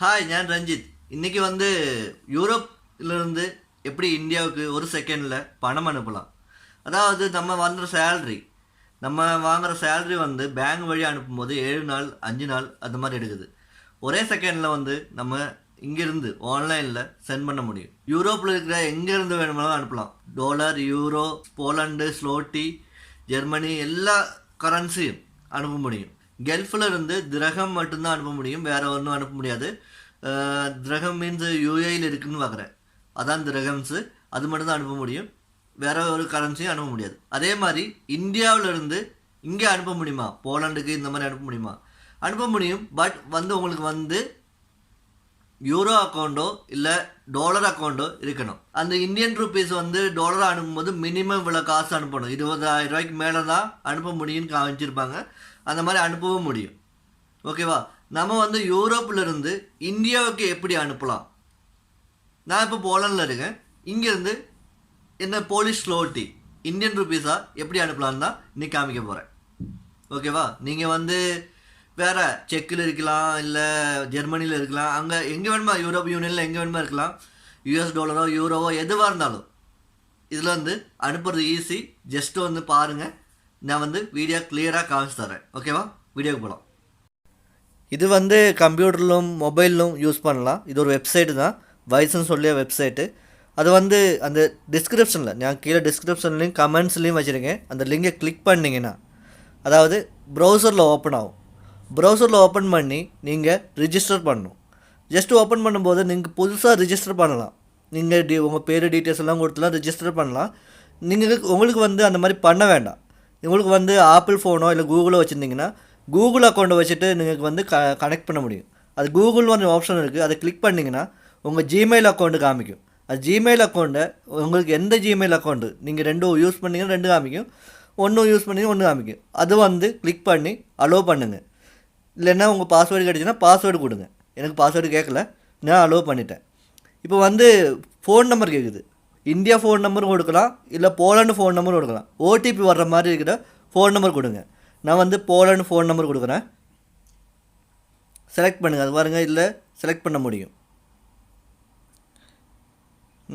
Hi, நான் ரஞ்சித். இன்னைக்கு யூரோப்லேருந்து எப்படி இந்தியாவுக்கு ஒரு செகண்டில் பணம் அனுப்பலாம். அதாவது நம்ம வாங்குற சேலரி பேங்க் வழி அனுப்பும்போது 7 நாள் 5 நாள் அந்த மாதிரி எடுக்குது. ஒரே செகண்டில் நம்ம இங்கேருந்து ஆன்லைனில் சென்ட் பண்ண முடியும். யூரோப்பில் இருக்கிற எங்கேருந்து வேணுமானாலும் அனுப்பலாம். டாலர், யூரோ, போலண்டு, ஸ்லோட்டி, ஜெர்மனி எல்லா கரன்சியும் அனுப்ப முடியும். கல்ஃபில் இருந்து திரகம் மட்டும்தான் அனுப்ப முடியும், வேற ஒன்றும் அனுப்ப முடியாது. திரகம் மீன்ஸ் யூஏயில் இருக்குன்னு பார்க்குறேன், அதான் திரகம்ஸு. அது மட்டும்தான் அனுப்ப முடியும், வேற ஒரு கரன்சியும் அனுப்ப முடியாது. அதே மாதிரி இந்தியாவிலிருந்து இங்கே அனுப்ப முடியுமா? போலண்டுக்கு இந்த மாதிரி அனுப்ப முடியுமா? அனுப்ப முடியும். பட் உங்களுக்கு யூரோ அக்கௌண்ட்டோ இல்லை டாலர் அக்கௌண்ட்டோ இருக்கணும். அந்த இந்தியன் ருபீஸ் டாலராக அனுப்பும்போது மினிமம் இவ்வளோ காசு அனுப்பணும், 20,000 ரூபாய்க்கு மேலே தான் அனுப்ப முடியும்னு காமிச்சிருப்பாங்க. அந்த மாதிரி அனுப்பவும் முடியும். ஓகேவா? நம்ம யூரோப்பிலிருந்து இந்தியாவுக்கு எப்படி அனுப்பலாம்? நான் இப்போ போலண்டில் இருக்கேன். இங்கேருந்து என்ன போலிஷ் ஸ்லோட்டி இந்தியன் ருபீஸாக எப்படி அனுப்பலான்னு தான் இன்னைக்கு காமிக்க போகிறேன். ஓகேவா? நீங்கள் வேறு செக்கில் இருக்கலாம், இல்லை ஜெர்மனியில் இருக்கலாம், அங்கே எங்கே வேணுமா, யூரோப் யூனியனில் எங்கே வேணுமா இருக்கலாம். யூஎஸ் டாலரோ யூரோவோ எதுவாக இருந்தாலும் இதில் அனுப்புறது ஈஸி. ஜஸ்ட்டு பாருங்கள். நான் வீடியோ கிளியராக காமிச்சு தரேன். ஓகேவா? வீடியோக்கு போகலாம். இது கம்ப்யூட்டர்லும் மொபைலும் யூஸ் பண்ணலாம். இது ஒரு வெப்சைட்டு தான், வைஸ்ன்னு சொல்லிய வெப்சைட்டு. அது அந்த டிஸ்கிரிப்ஷனில், நான் கீழே டிஸ்கிரிப்ஷன்லேயும் கமெண்ட்ஸ்லேயும் வச்சுருக்கேன். அந்த லிங்கை கிளிக் பண்ணிங்கன்னா அதாவது ப்ரௌசரில் ஓப்பன் ஆகும். ப்ரௌசரில் ஓப்பன் பண்ணி நீங்கள் ரிஜிஸ்டர் பண்ணணும். ஜஸ்ட்டு ஓப்பன் பண்ணும்போது நீங்கள் புதுசாக ரிஜிஸ்டர் பண்ணலாம். நீங்கள் உங்கள் பேர் டீட்டெயில்ஸ் எல்லாம் கொடுத்துலாம் ரிஜிஸ்டர் பண்ணலாம். உங்களுக்கு அந்த மாதிரி பண்ண வேண்டாம். உங்களுக்கு ஆப்பிள் ஃபோனோ இல்லை கூகுளோ வச்சுருந்தீங்கன்னா கூகுள் அக்கௌண்ட்டை வச்சுட்டு நீங்கள் கனெக்ட் பண்ண முடியும். அது கூகுள் ஆப்ஷன் இருக்குது, அதை கிளிக் பண்ணிங்கன்னா உங்கள் ஜிமெயில் அக்கௌண்ட்டு காமிக்கும். அது ஜிமெயில் அக்கௌண்ட்டை உங்களுக்கு எந்த ஜிமெயில் அக்கௌண்ட்டு நீங்கள் ரெண்டும் யூஸ் பண்ணிங்கன்னா 2 காமிக்கும், ஒன்றும் யூஸ் பண்ணி 1 காமிக்கும். அது கிளிக் பண்ணி அலோவ் பண்ணுங்கள். இல்லைன்னா உங்கள் பாஸ்வேர்டு கிடச்சுன்னா பாஸ்வேர்டு கொடுங்க. எனக்கு பாஸ்வேர்டு கேட்கல, நான் அலோவ் பண்ணிட்டேன். இப்போ ஃபோன் நம்பர் கேட்குது. இந்தியா ஃபோன் நம்பரும் கொடுக்கலாம், இல்லை போலண்டு ஃபோன் நம்பரும் கொடுக்கலாம். ஓடிபி வர்ற மாதிரி இருக்கிற ஃபோன் நம்பர் கொடுங்க. நான் போலண்டு ஃபோன் நம்பர் கொடுக்குறேன். செலக்ட் பண்ணுங்கள். அது பாருங்கள், இல்லை செலக்ட் பண்ண முடியும்.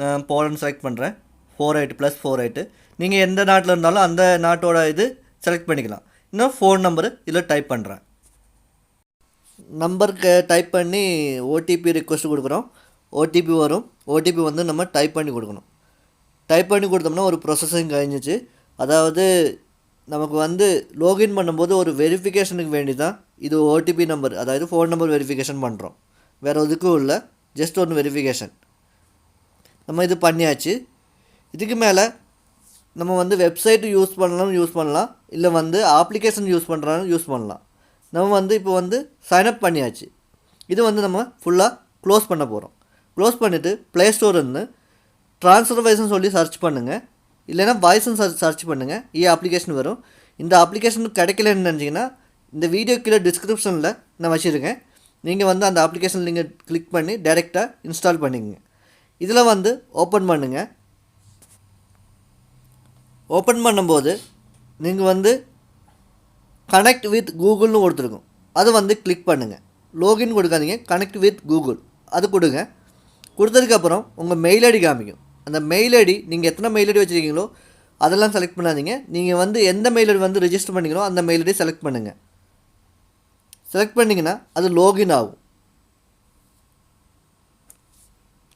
நான் போலண்ட் செலக்ட் பண்ணுறேன். 48 + 48. நீங்கள் எந்த நாட்டில் இருந்தாலும் அந்த நாட்டோட இது செலக்ட் பண்ணிக்கலாம். இன்னும் ஃபோன் நம்பரு இதில் டைப் பண்ணுறேன். நம்பருக்கு டைப் பண்ணி ஓடிபி ரிக்வெஸ்ட் கொடுக்குறோம். ஓடிபி வரும். ஓடிபி நம்ம டைப் பண்ணி கொடுக்கணும். டைப் பண்ணி கொடுத்தோம்னா ஒரு ப்ரொசஸிங் கழிஞ்சிச்சு. அதாவது நமக்கு லாகின் பண்ணும்போது ஒரு வெரிஃபிகேஷனுக்கு வேண்டி தான் இது ஓடிபி நம்பர், அதாவது ஃபோன் நம்பர் வெரிஃபிகேஷன் பண்ணுறோம். வேறு எதுக்கும் இல்லை, ஜஸ்ட் ஒன்று வெரிஃபிகேஷன். நம்ம இது பண்ணியாச்சு. இதுக்கு மேலே நம்ம வெப்சைட்டு யூஸ் பண்ணலாம், இல்லை அப்ளிகேஷன் யூஸ் பண்ணுறாலும் யூஸ் பண்ணலாம். நம்ம இப்போ சைன்அப் பண்ணியாச்சு. இது நம்ம ஃபுல்லாக க்ளோஸ் பண்ண போகிறோம். க்ளோஸ் பண்ணிவிட்டு ப்ளே ஸ்டோர்னு ட்ரான்ஸ்ஃபர் வைஸ்ன்னு சொல்லி சர்ச் பண்ணுங்கள், இல்லைனா வாய்ஸ்ன்னு சர்ச் பண்ணுங்கள். அப்ளிகேஷன் வரும். இந்த அப்ளிகேஷன் கிடைக்கலன்னு நினச்சிங்கன்னா இந்த வீடியோ கீழே டிஸ்கிரிப்ஷனில் நான் வச்சுருக்கேன். நீங்கள் அந்த அப்ளிகேஷன் நீங்கள் கிளிக் பண்ணி டைரெக்டாக இன்ஸ்டால் பண்ணிக்கங்க. இதில் ஓப்பன் பண்ணுங்கள். ஓப்பன் பண்ணும்போது நீங்கள் கனெக்ட் வித் கூகுள்னு கொடுத்துருக்கும். அது கிளிக் பண்ணுங்கள். லாகின் கொடுக்காதீங்க, கனெக்ட் வித் கூகுள் அது கொடுங்க. கொடுத்ததுக்கப்புறம் உங்கள் மெயில் ஐடி காமிக்கும். அந்த மெயில் ஐடி நீங்கள் எத்தனை மெயில் ஐடி வச்சுருக்கீங்களோ அதெல்லாம் செலக்ட் பண்ணாதீங்க. நீங்கள் எந்த மெயில் ஐடி ரெஜிஸ்டர் பண்ணிங்களோ அந்த மெயில் ஐடி செலக்ட் பண்ணுங்கள். செலக்ட் பண்ணிங்கன்னா அது லாகின் ஆகும்.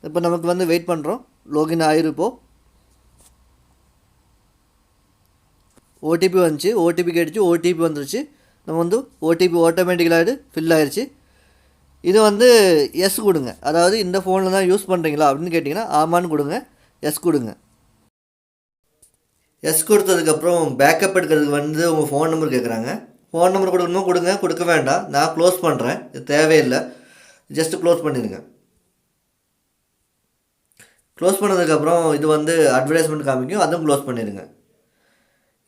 இப்போ நமக்கு வெயிட் பண்ணுறோம். லாகின் ஆகிருப்போம். ஓடிபி வந்துச்சு, ஓடிபி கேட்டுச்சு, ஓடிபி வந்துருச்சு. நம்ம ஓடிபி ஆட்டோமேட்டிக்கலாக ஃபில் ஆகிடுச்சு. இது எஸ் கொடுங்க. அதாவது இந்த ஃபோனில் தான் யூஸ் பண்ணுறீங்களா அப்படின்னு கேட்டிங்கன்னா ஆமான்னு கொடுங்க, எஸ் கொடுங்க. எஸ் கொடுத்ததுக்கப்புறம் பேக்கப் எடுக்கிறதுக்கு உங்கள் ஃபோன் நம்பர் கேட்குறாங்க. ஃபோன் நம்பர் கொடுக்கணுமோ கொடுங்க, கொடுக்க வேண்டாம். நான் க்ளோஸ் பண்ணுறேன், இது தேவையில்லை. ஜஸ்ட்டு க்ளோஸ் பண்ணிடுங்க. க்ளோஸ் பண்ணதுக்கப்புறம் இது அட்வர்டைஸ்மெண்ட் காமிக்கும், அதுவும் க்ளோஸ் பண்ணிடுங்க.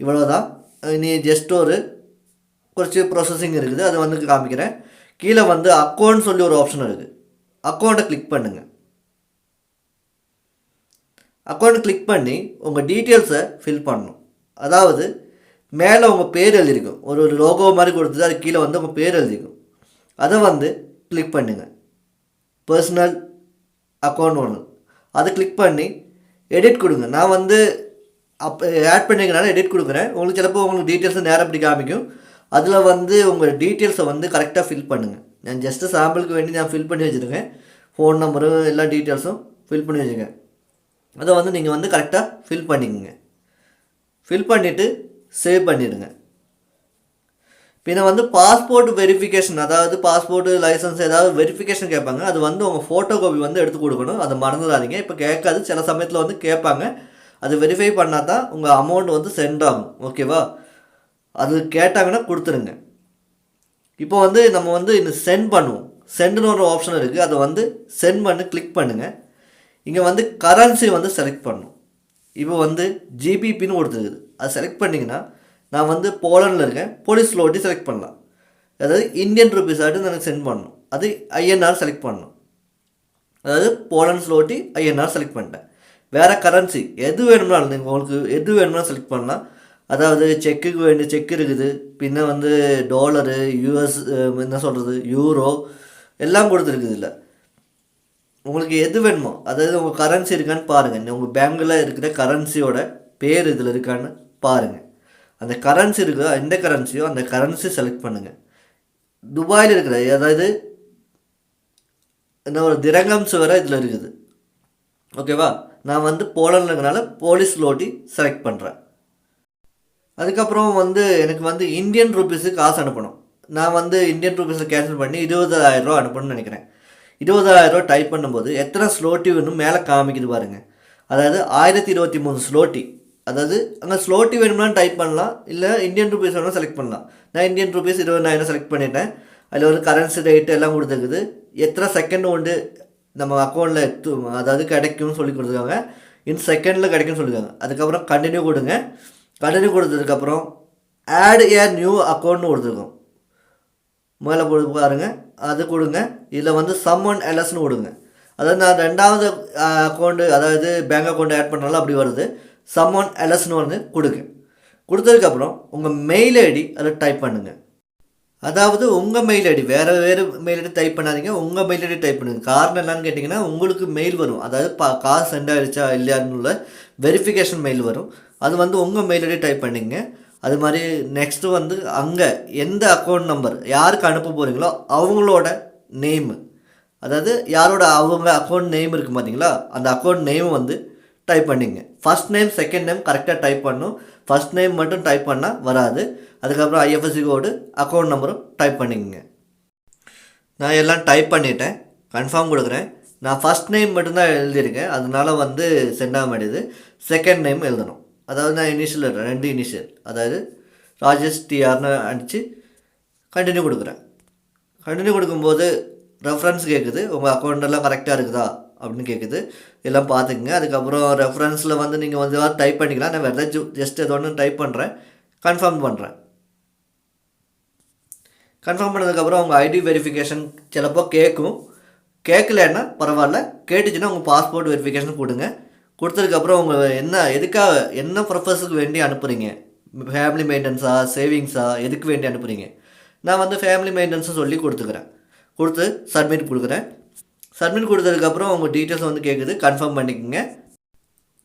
இவ்வளோதான். இனி ஜஸ்ட் குறிச்சி ப்ராசஸிங் இருக்குது, அது காமிக்கிறேன். கீழே அக்கௌண்ட் சொல்லி ஒரு ஆப்ஷன் இருக்குது. அக்கௌண்ட்டை கிளிக் பண்ணுங்கள். அக்கௌண்ட் கிளிக் பண்ணி உங்கள் டீட்டெயில்ஸை ஃபில் பண்ணணும். அதாவது மேலே உங்கள் பேர் எழுதியிருக்கும், ஒரு லோகோ மாதிரி கொடுத்துட்டு அது கீழே உங்கள் பேர் எழுதிக்கும். அதை கிளிக் பண்ணுங்கள். பர்சனல் அக்கௌண்ட் ஒன்று, அதை கிளிக் பண்ணி எடிட் கொடுங்க. நான் வந்து அப்போ ஆட் பண்ணிக்கிறனால எடிட் கொடுக்குறேன். உங்களுக்கு சிலப்போ உங்களுக்கு டீட்டெயில்ஸை நேரம் அப்படி காமிக்கும். அதில் வந்து உங்கள் டீட்டெயில்ஸை வந்து கரெக்டாக ஃபில் பண்ணுங்கள். நான் ஜஸ்ட்டு சாம்பிளுக்கு வேண்டி நான் ஃபில் பண்ணி வச்சுருக்கேன். ஃபோன் நம்பரும் எல்லா டீட்டெயில்ஸும் ஃபில் பண்ணி வச்சுருக்கேன். அதை வந்து நீங்கள் வந்து கரெக்டாக ஃபில் பண்ணிக்கோங்க. ஃபில் பண்ணிவிட்டு சேவ் பண்ணிடுங்க. பின்ன வந்து பாஸ்போர்ட் வெரிஃபிகேஷன், அதாவது பாஸ்போர்ட்டு லைசன்ஸ் ஏதாவது வெரிஃபிகேஷன் கேட்பாங்க. அது வந்து உங்கள் ஃபோட்டோ காப்பி வந்து எடுத்து கொடுக்கணும். அதை மறந்துடாதீங்க. இப்போ கேட்காது, சில சமயத்தில் வந்து கேட்பாங்க. அது வெரிஃபை பண்ணால் தான் உங்கள் அமௌண்ட் வந்து சென்ட் ஆகும். ஓகேவா? அது கேட்டாங்கன்னா கொடுத்துருங்க. இப்போ வந்து நம்ம வந்து இன்னும் சென்ட் பண்ணுவோம். சென்டுன்னு ஒரு ஆப்ஷன் இருக்குது. அதை வந்து சென்ட் பண்ணி கிளிக் பண்ணுங்கள். இங்கே வந்து கரன்சி வந்து செலக்ட் பண்ணணும். இப்போ வந்து ஜிபிபின்னு கொடுத்துருக்குது. அதை செலக்ட் பண்ணிங்கன்னா நான் வந்து போலண்டில் இருக்கேன். போலீஸ் ஸ்லோட்டி செலக்ட் பண்ணலாம். அதாவது இந்தியன் ருபீஸ் ஆகிட்டு எனக்கு சென்ட் பண்ணணும். அது ஐஎன்ஆர் செலக்ட் பண்ணணும். அதாவது போலண்ட் ஸ்லோட்டி ஐஎன்ஆர் செலக்ட் பண்ணிட்டேன். வேறு கரன்சி எது வேணும்னாலும் நீங்கள் உங்களுக்கு எது வேணும்னாலும் செலக்ட் பண்ணலாம். அதாவது செக்குக்கு வேண்டிய செக் இருக்குது. பின்ன வந்து டாலரு, யூஎஸ், என்ன சொல்கிறது, யூரோ எல்லாம் கொடுத்துருக்குது. இல்லை உங்களுக்கு எது வேணுமோ, அதாவது உங்கள் கரன்சி இருக்கான்னு பாருங்கள். உங்கள் பேங்கில் இருக்கிற கரன்சியோட பேர் இதில் இருக்கான்னு பாருங்கள். அந்த கரன்சி இருக்குதோ, எந்த கரன்சியோ அந்த கரன்சி செலக்ட் பண்ணுங்கள். துபாயில் இருக்கிற அதாவது என்ன ஒரு திரங்கம்ஸ் வரை இதில் இருக்குது. ஓகேவா? நான் வந்து போலண்டில் இருக்கிறனால போலீஸ் ஸ்லோட்டி செலக்ட் பண்ணுறேன். அதுக்கப்புறம் வந்து எனக்கு வந்து இந்தியன் ருபீஸு காசு அனுப்பணும். நான் வந்து இந்தியன் ருபீஸில் கேன்சல் பண்ணி 20,000 அனுப்பணும்னு நினைக்கிறேன். 20,000 டைப் பண்ணும்போது எத்தனை ஸ்லோட்டி வேணும் மேலே காமிக்குது பாருங்கள். அதாவது 1023 ஸ்லோட்டி. அதாவது அங்கே ஸ்லோட்டி வேணும்னாலும் டைப் பண்ணலாம், இல்லை இந்தியன் ருபீஸ் வேணும்னா செலக்ட் பண்ணலாம். நான் இந்தியன் ருபீஸ் 20,000 செலக்ட் பண்ணிட்டேன். அதில் ஒரு கரன்சி ரேட்டு எல்லாம் கொடுத்துருக்குது. எத்தனை செகண்ட் உண்டு நம்ம அக்கௌண்ட்டில் அதாவது கிடைக்கும்னு சொல்லி கொடுத்துருக்காங்க. செகண்டில் கிடைக்கும்னு சொல்லியிருக்காங்க. அதுக்கப்புறம் கண்டினியூ கொடுங்க. கண்டினியூ கொடுத்ததுக்கப்புறம் ஆட் ஏ நியூ அக்கௌண்ட்னு கொடுத்துருக்கோம். மேலே போட்டு பாருங்கள், அது கொடுங்க. இதில் வந்து சம்மன் எல்எஸ்னு கொடுங்க. அதாவது நான் 2வது அக்கௌண்ட்டு, அதாவது பேங்க் அக்கௌண்ட் ஆட் பண்ணாலும் அப்படி வருது. சம்மன் எல்எஸ்னு வந்து கொடுங்க. கொடுத்ததுக்கப்புறம் உங்கள் மெயில் ஐடி அதில் டைப் பண்ணுங்கள். அதாவது உங்கள் மெயில் ஐடி, வேறு மெயில் ஐடி டைப் பண்ணாதீங்க, உங்கள் மெயில் ஐடி டைப் பண்ணுங்கள். காரணம் என்னன்னு கேட்டிங்கன்னா, உங்களுக்கு மெயில் வரும். அதாவது காசு சென்ட் ஆகிடுச்சா இல்லையான்னு வெரிஃபிகேஷன் மெயில் வரும். அது வந்து உங்கள் மெயில் ஐடி டைப் பண்ணிங்க. அது மாதிரி நெக்ஸ்ட்டு வந்து அங்கே எந்த அக்கௌண்ட் நம்பர் யாருக்கு அனுப்ப போகிறீங்களோ அவங்களோட நேமு, அதாவது யாரோட அவங்க அக்கௌண்ட் நேம் இருக்குது பார்த்தீங்களா, அந்த அக்கௌண்ட் நேம் வந்து டைப் பண்ணிங்க. ஃபஸ்ட் நேம் செகண்ட் நேம் கரெக்டாக டைப் பண்ணணும். ஃபஸ்ட் நேம் மட்டும் டைப் பண்ணால் வராது. அதுக்கப்புறம் ஐஎஃப்எஸ்சி கோடு, அக்கௌண்ட் நம்பரும் டைப் பண்ணிக்கங்க. நான் எல்லாம் டைப் பண்ணிட்டேன். கன்ஃபார்ம் கொடுக்குறேன். நான் ஃபஸ்ட் நேம் மட்டும்தான் எழுதியிருக்கேன், அதனால வந்து சென்ட் ஆக மாட்டேது. செகண்ட் நேம் எழுதணும். அதாவது நான் இனிஷியல் 2 இனிஷியல், அதாவது ராஜேஷ் டிஆர்னு அடித்து கண்டினியூ கொடுக்குறேன். கண்டினியூ கொடுக்கும்போது ரெஃபரன்ஸ் கேட்குது. உங்கள் அக்கௌண்ட்டெல்லாம் கரெக்டாக இருக்குதா அப்படின்னு கேட்குது. எல்லாம் பார்த்துக்குங்க. அதுக்கப்புறம் ரெஃபரன்ஸில் வந்து நீங்கள் வந்து டைப் பண்ணிக்கலாம். நான் வேறு ஏதாச்சும் ஜஸ்ட் ஏதோ ஒன்று டைப் பண்ணுறேன். கன்ஃபார்ம் பண்ணுறேன். கன்ஃபார்ம் பண்ணதுக்கப்புறம் உங்கள் ஐடி வெரிஃபிகேஷன் சிலப்போ கேட்கும். கேட்கலன்னா பரவாயில்ல, கேட்டுச்சுன்னா உங்கள் பாஸ்போர்ட் வெரிஃபிகேஷன் கொடுங்க. கொடுத்ததுக்கப்புறம் உங்கள் எதுக்காக என்ன பர்பஸுக்கு வேண்டி அனுப்புகிறீங்க, ஃபேமிலி மெயின்டெனன்ஸா சேவிங்ஸா எதுக்கு வேண்டி அனுப்புகிறீங்க. நான் வந்து ஃபேமிலி மெயின்டெனன்ஸை சொல்லி கொடுத்துக்கிறேன். கொடுத்து சப்மிட் கொடுக்குறேன். சப்மிட் கொடுத்ததுக்கப்புறம் உங்கள் டீட்டெயில்ஸ் வந்து கேட்குது, கன்ஃபார்ம் பண்ணிக்கோங்க.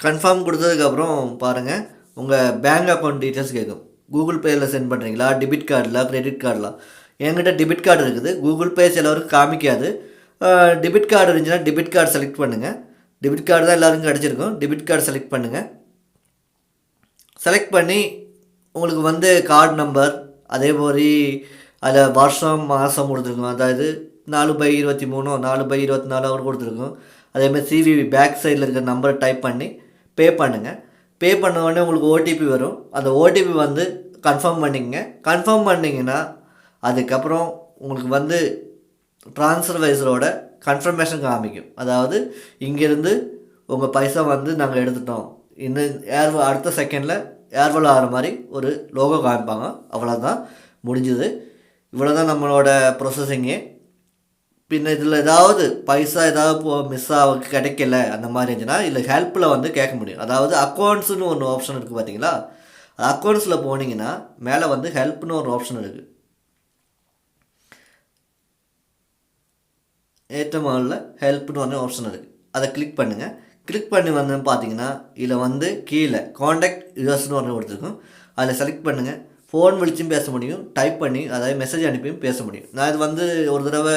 கன்ஃபார்ம் கொடுத்ததுக்கப்புறம் பாருங்கள், உங்கள் பேங்க் அக்கௌண்ட் டீட்டெயில்ஸ் கேட்கும். கூகுள் பேயில் சென்ட் பண்ணுறீங்களா, டெபிட் கார்டில், கிரெடிட் கார்டெலாம். என்கிட்ட டெபிட் கார்டு இருக்குது. கூகுள் பே சிலவருக்கு காமிக்காது. டெபிட் கார்டு இருந்துச்சுன்னா டெபிட் கார்டு செலக்ட் பண்ணுங்கள். டெபிட் கார்டு தான் எல்லாருக்கும் கிடச்சிருக்கும். டெபிட் கார்டு செலக்ட் பண்ணுங்கள். செலக்ட் பண்ணி உங்களுக்கு வந்து கார்டு நம்பர், அதே மாதிரி அதில் வருஷம் மாதம் கொடுத்துருக்கோம். அதாவது 4/23, 4/24 அவர் கொடுத்துருக்கோம். அதேமாதிரி சிவிவி பேக் சைடில் இருக்கிற நம்பரை டைப் பண்ணி பே பண்ணுங்கள். பே பண்ண உடனே உங்களுக்கு ஓடிபி வரும். அந்த ஓடிபி வந்து கன்ஃபார்ம் பண்ணிக்கங்க. கன்ஃபார்ம் பண்ணிங்கன்னா அதுக்கப்புறம் உங்களுக்கு வந்து ட்ரான்ஸ்ஃபர் வைஸரோட கன்ஃபர்மேஷன் காமிக்கும். அதாவது இங்கேருந்து உங்கள் பைசா வந்து நாங்கள் எடுத்துட்டோம், இன்னும் அடுத்த செகண்டில் ஏர்வல் ஆகிற மாதிரி ஒரு லோகோ காமிப்பாங்க. அவ்வளோதான், முடிஞ்சுது. இவ்வளோ தான் நம்மளோட ப்ரொசஸிங்கு. பின்ன இதில் ஏதாவது பைசா ஏதாவது மிஸ் கிடைக்கல அந்த மாதிரி இருந்துச்சுன்னா இல்லை ஹெல்ப்பில் வந்து கேட்க முடியும். அதாவது அக்கௌண்ட்ஸுன்னு ஒன்று ஆப்ஷன் இருக்குது பார்த்தீங்களா, அக்கௌண்ட்ஸில் போனீங்கன்னா மேலே வந்து ஹெல்ப்னு ஒரு ஆப்ஷன் இருக்குது. ஏற்ற மாடலில் ஹெல்ப்னு ஒரு ஆப்ஷன் இருக்குது. அதை கிளிக் பண்ணுங்கள். கிளிக் பண்ணி வந்து பார்த்தீங்கன்னா இதில் வந்து கீழே காண்டாக்ட் யூஎஸ்னு ஒன்று கொடுத்துருக்கும். அதில் செலக்ட் பண்ணுங்கள். ஃபோன் விழிச்சும் பேச முடியும், டைப் பண்ணி அதாவது மெசேஜ் அனுப்பியும் பேச முடியும். நான் இது வந்து ஒரு தடவை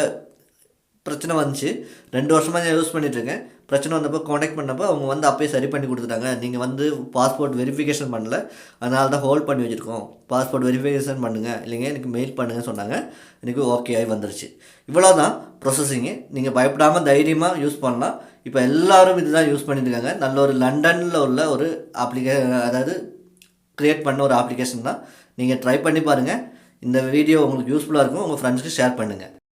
பிரச்சனை வந்துச்சு, 2 வருஷமாக நான் யூஸ் பண்ணிகிட்ருக்கேன். பிரச்சனை வந்தப்போ காண்டாக்ட் பண்ணப்போ அவங்க வந்து அப்போயே சரி பண்ணி கொடுத்துட்டாங்க. நீங்கள் வந்து பாஸ்போர்ட் வெரிஃபிகேஷன் பண்ணல, அதனால தான் ஹோல்ட் பண்ணி வச்சுருக்கோம், பாஸ்போர்ட் வெரிஃபிகேஷன் பண்ணுங்கள், இல்லைங்க எனக்கு மெயில் பண்ணுங்கள் சொன்னாங்க. எனக்கு ஓகே ஆகி வந்துருச்சு. இவ்வளோ தான் ப்ரொசஸிங்கு. நீங்கள் பயப்படாமல் தைரியமாக யூஸ் பண்ணலாம். இப்போ எல்லோரும் இதுதான் யூஸ் பண்ணியிருக்காங்க. நல்ல ஒரு லண்டனில் உள்ள ஒரு அதாவது க்ரியேட் பண்ண ஒரு அப்ளிகேஷன் தான். நீங்கள் ட்ரை பண்ணி பாருங்கள். இந்த வீடியோ உங்களுக்கு யூஸ்ஃபுல்லாக இருக்கும். உங்கள் ஃப்ரெண்ட்ஸ்க்கு ஷேர் பண்ணுங்கள்.